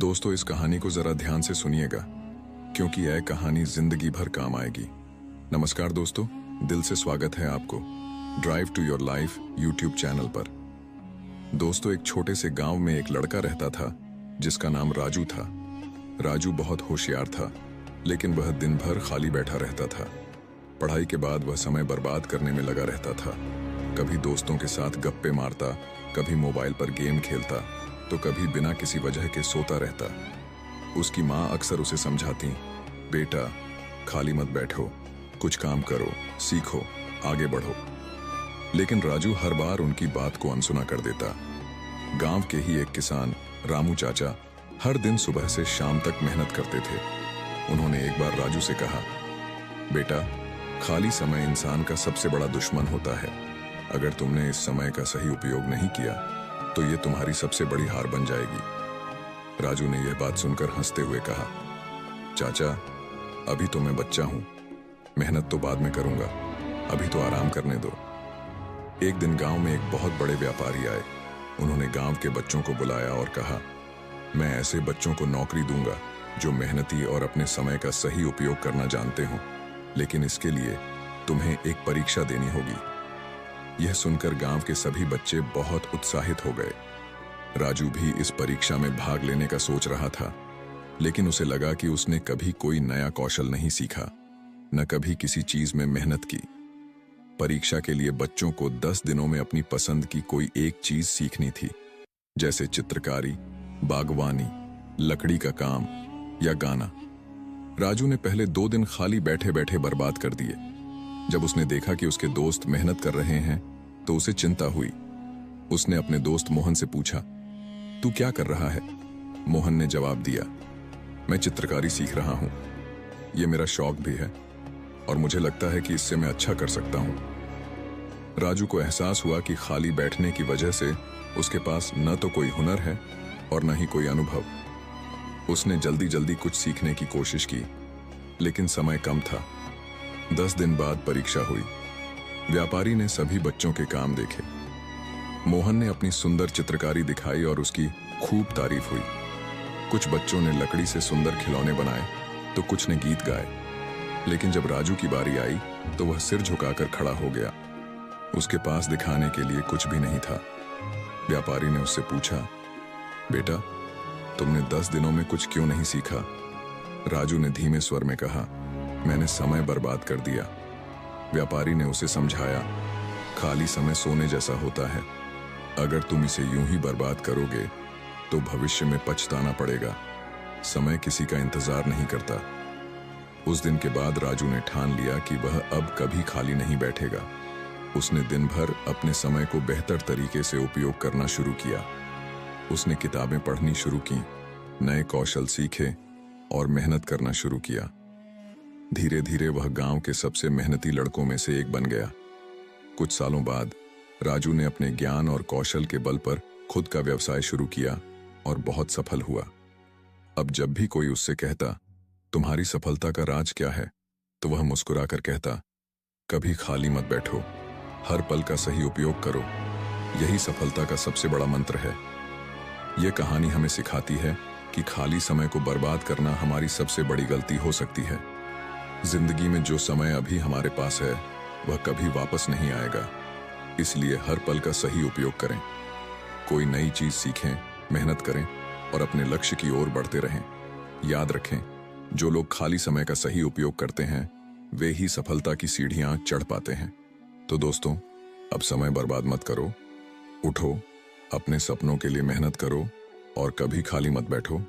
दोस्तों, इस कहानी को जरा ध्यान से सुनिएगा क्योंकि यह कहानी जिंदगी भर काम आएगी। नमस्कार दोस्तों, दिल से स्वागत है आपको drive to your life YouTube channel पर। दोस्तों, एक छोटे से गांव में एक लड़का रहता था जिसका नाम राजू था। राजू बहुत होशियार था, लेकिन वह दिन भर खाली बैठा रहता था। पढ़ाई के बाद वह समय बर्बाद करने में लगा रहता था। कभी दोस्तों के साथ गप्पे मारता, कभी मोबाइल पर गेम खेलता, तो कभी बिना किसी वजह के सोता रहता। उसकी माँ अक्सर उसे समझाती, बेटा खाली मत बैठो, कुछ काम करो, सीखो, आगे बढ़ो। लेकिन राजू हर बार उनकी बात को अनसुना कर देता। गांव के ही एक किसान रामू चाचा हर दिन सुबह से शाम तक मेहनत करते थे। उन्होंने एक बार राजू से कहा, बेटा खाली समय इंसान का सबसे बड़ा दुश्मन होता है। अगर तुमने इस समय का सही उपयोग नहीं किया तो ये तुम्हारी सबसे बड़ी हार बन जाएगी। राजू ने यह बात सुनकर हंसते हुए कहा, चाचा अभी तो मैं बच्चा हूं, मेहनत तो बाद में करूंगा, अभी तो आराम करने दो। एक दिन गांव में एक बहुत बड़े व्यापारी आए। उन्होंने गांव के बच्चों को बुलाया और कहा, मैं ऐसे बच्चों को नौकरी दूंगा जो मेहनती और अपने समय का सही उपयोग करना जानते हो, लेकिन इसके लिए तुम्हें एक परीक्षा देनी होगी। यह सुनकर गांव के सभी बच्चे बहुत उत्साहित हो गए। राजू भी इस परीक्षा में भाग लेने का सोच रहा था, लेकिन उसे लगा कि उसने कभी कोई नया कौशल नहीं सीखा, न कभी किसी चीज में मेहनत की। परीक्षा के लिए बच्चों को 10 दिनों में अपनी पसंद की कोई एक चीज सीखनी थी, जैसे चित्रकारी, बागवानी, लकड़ी का काम या गाना। राजू ने पहले 2 दिन खाली बैठे बैठे बर्बाद कर दिए। जब उसने देखा कि उसके दोस्त मेहनत कर रहे हैं तो उसे चिंता हुई। उसने अपने दोस्त मोहन से पूछा, तू क्या कर रहा है? मोहन ने जवाब दिया, मैं चित्रकारी सीख रहा हूं। यह मेरा शौक भी है और मुझे लगता है कि इससे मैं अच्छा कर सकता हूं। राजू को एहसास हुआ कि खाली बैठने की वजह से उसके पास न तो कोई हुनर है और न ही कोई अनुभव। उसने जल्दी जल्दी कुछ सीखने की कोशिश की, लेकिन समय कम था। 10 दिन बाद परीक्षा हुई। व्यापारी ने सभी बच्चों के काम देखे। मोहन ने अपनी सुंदर चित्रकारी दिखाई और उसकी खूब तारीफ हुई। कुछ बच्चों ने लकड़ी से सुंदर खिलौने बनाए तो कुछ ने गीत गाए। लेकिन जब राजू की बारी आई तो वह सिर झुकाकर खड़ा हो गया। उसके पास दिखाने के लिए कुछ भी नहीं था। व्यापारी ने उससे पूछा, बेटा तुमने 10 दिनों में कुछ क्यों नहीं सीखा? राजू ने धीमे स्वर में कहा, मैंने समय बर्बाद कर दिया। व्यापारी ने उसे समझाया, खाली समय सोने जैसा होता है। अगर तुम इसे यूं ही बर्बाद करोगे तो भविष्य में पछताना पड़ेगा। समय किसी का इंतजार नहीं करता। उस दिन के बाद राजू ने ठान लिया कि वह अब कभी खाली नहीं बैठेगा। उसने दिन भर अपने समय को बेहतर तरीके से उपयोग करना शुरू किया। उसने किताबें पढ़नी शुरू की, नए कौशल सीखे और मेहनत करना शुरू किया। धीरे धीरे वह गांव के सबसे मेहनती लड़कों में से एक बन गया। कुछ सालों बाद राजू ने अपने ज्ञान और कौशल के बल पर खुद का व्यवसाय शुरू किया और बहुत सफल हुआ। अब जब भी कोई उससे कहता, तुम्हारी सफलता का राज क्या है, तो वह मुस्कुराकर कहता, कभी खाली मत बैठो, हर पल का सही उपयोग करो, यही सफलता का सबसे बड़ा मंत्र है। यह कहानी हमें सिखाती है कि खाली समय को बर्बाद करना हमारी सबसे बड़ी गलती हो सकती है। जिंदगी में जो समय अभी हमारे पास है वह कभी वापस नहीं आएगा, इसलिए हर पल का सही उपयोग करें। कोई नई चीज सीखें, मेहनत करें और अपने लक्ष्य की ओर बढ़ते रहें। याद रखें, जो लोग खाली समय का सही उपयोग करते हैं वे ही सफलता की सीढ़ियां चढ़ पाते हैं। तो दोस्तों, अब समय बर्बाद मत करो, उठो, अपने सपनों के लिए मेहनत करो और कभी खाली मत बैठो।